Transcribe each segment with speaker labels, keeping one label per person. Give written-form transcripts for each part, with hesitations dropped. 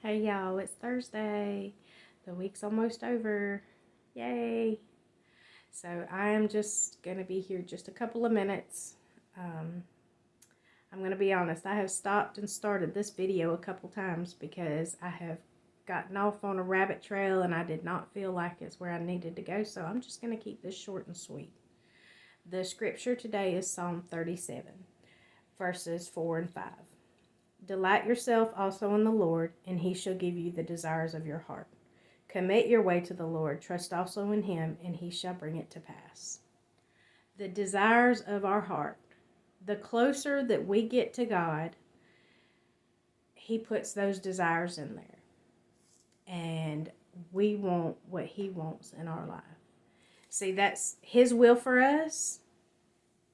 Speaker 1: Hey y'all, it's Thursday. The week's almost over. Yay! So I am just going to be here just a couple of minutes. I'm going to be honest, I have stopped and started this video a couple times because I have gotten off on a rabbit trail and I did not feel like it's where I needed to go. So I'm just going to keep this short and sweet. The scripture today is Psalm 37, verses 4 and 5. Delight yourself also in the Lord, and he shall give you the desires of your heart. Commit your way to the Lord, trust also in him, and he shall bring it to pass. The desires of our heart. The closer that we get to God, he puts those desires in there. And we want what he wants in our life. See, that's his will for us.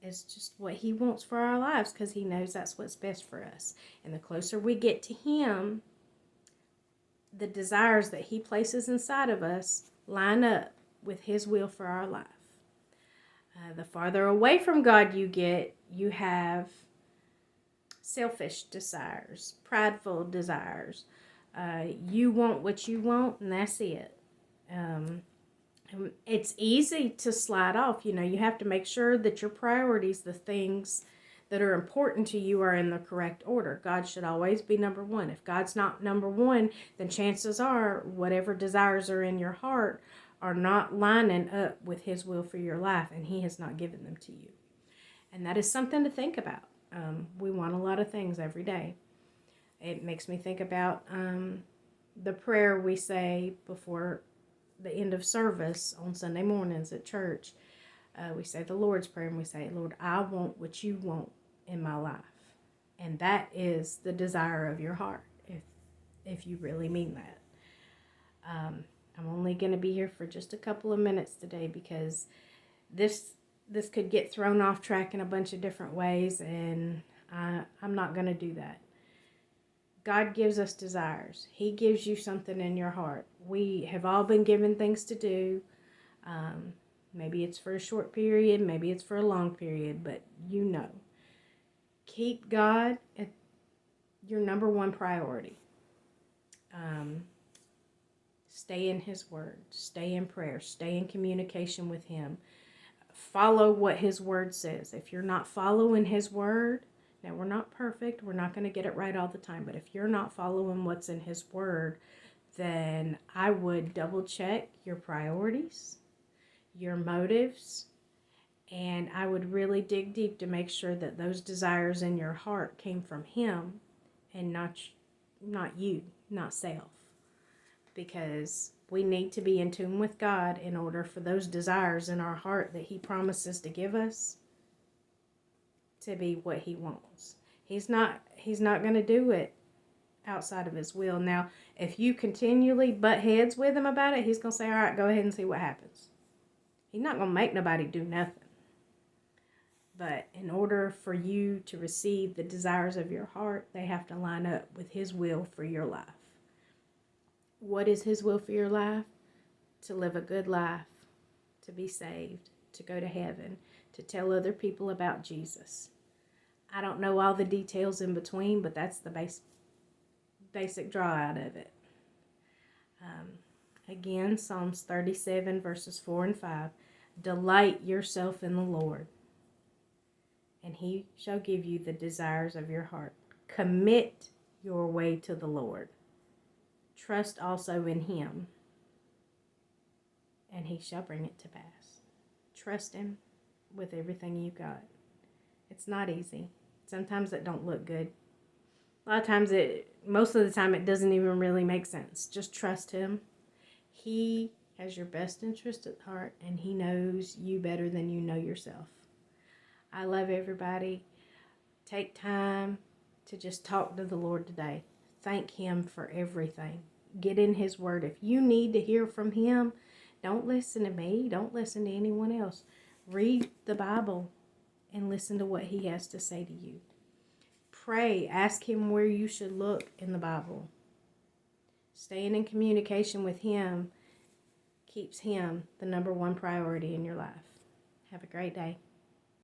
Speaker 1: It's just what he wants for our lives because he knows that's what's best for us. And the closer we get to him, the desires that he places inside of us line up with his will for our life. The farther away from God you get, you have selfish desires, prideful desires. You want what you want, and that's it. It's easy to slide off. You have to make sure that your priorities, the things that are important to you, are in the correct order. God should always be number one. If God's not number one, then chances are whatever desires are in your heart are not lining up with his will for your life, and he has not given them to you. And that is something to think about. We want a lot of things every day. It makes me think about the prayer we say before the end of service on Sunday mornings at church. We say the Lord's Prayer, and we say, Lord, I want what you want in my life. And that is the desire of your heart, if you really mean that. I'm only going to be here for just a couple of minutes today because this could get thrown off track in a bunch of different ways, and I'm not going to do that. God gives us desires. He gives you something in your heart. We have all been given things to do. Maybe it's for a short period, maybe it's for a long period, but keep God at your number one priority. Stay in his word, stay in prayer, stay in communication with him. Follow what his word says. If you're not following his word, now, we're not perfect. We're not going to get it right all the time. But if you're not following what's in his word, then I would double check your priorities, your motives, and I would really dig deep to make sure that those desires in your heart came from him and not you, not self. Because we need to be in tune with God in order for those desires in our heart that he promises to give us to be what he wants. He's not going to do it outside of his will. Now, if you continually butt heads with him about it, he's going to say, all right, go ahead and see what happens. He's not going to make nobody do nothing. But in order for you to receive the desires of your heart, they have to line up with his will for your life. What is his will for your life? To live a good life, to be saved, to go to heaven, to tell other people about Jesus. I don't know all the details in between, but that's the basic draw out of it. Again, Psalms 37, verses 4 and 5. Delight yourself in the Lord, and he shall give you the desires of your heart. Commit your way to the Lord. Trust also in him, and he shall bring it to pass. Trust him with everything you got. It's not easy. Sometimes it don't look good. A lot of times most of the time it doesn't even really make sense. Just trust him. He has your best interest at heart, and he knows you better than you know yourself. I love everybody. Take time to just talk to the Lord today. Thank him for everything. Get in his word. If you need to hear from him, don't listen to me. Don't listen to anyone else. Read the Bible and listen to what he has to say to you. Pray. Ask him where you should look in the Bible. Staying in communication with him keeps him the number one priority in your life. Have a great day.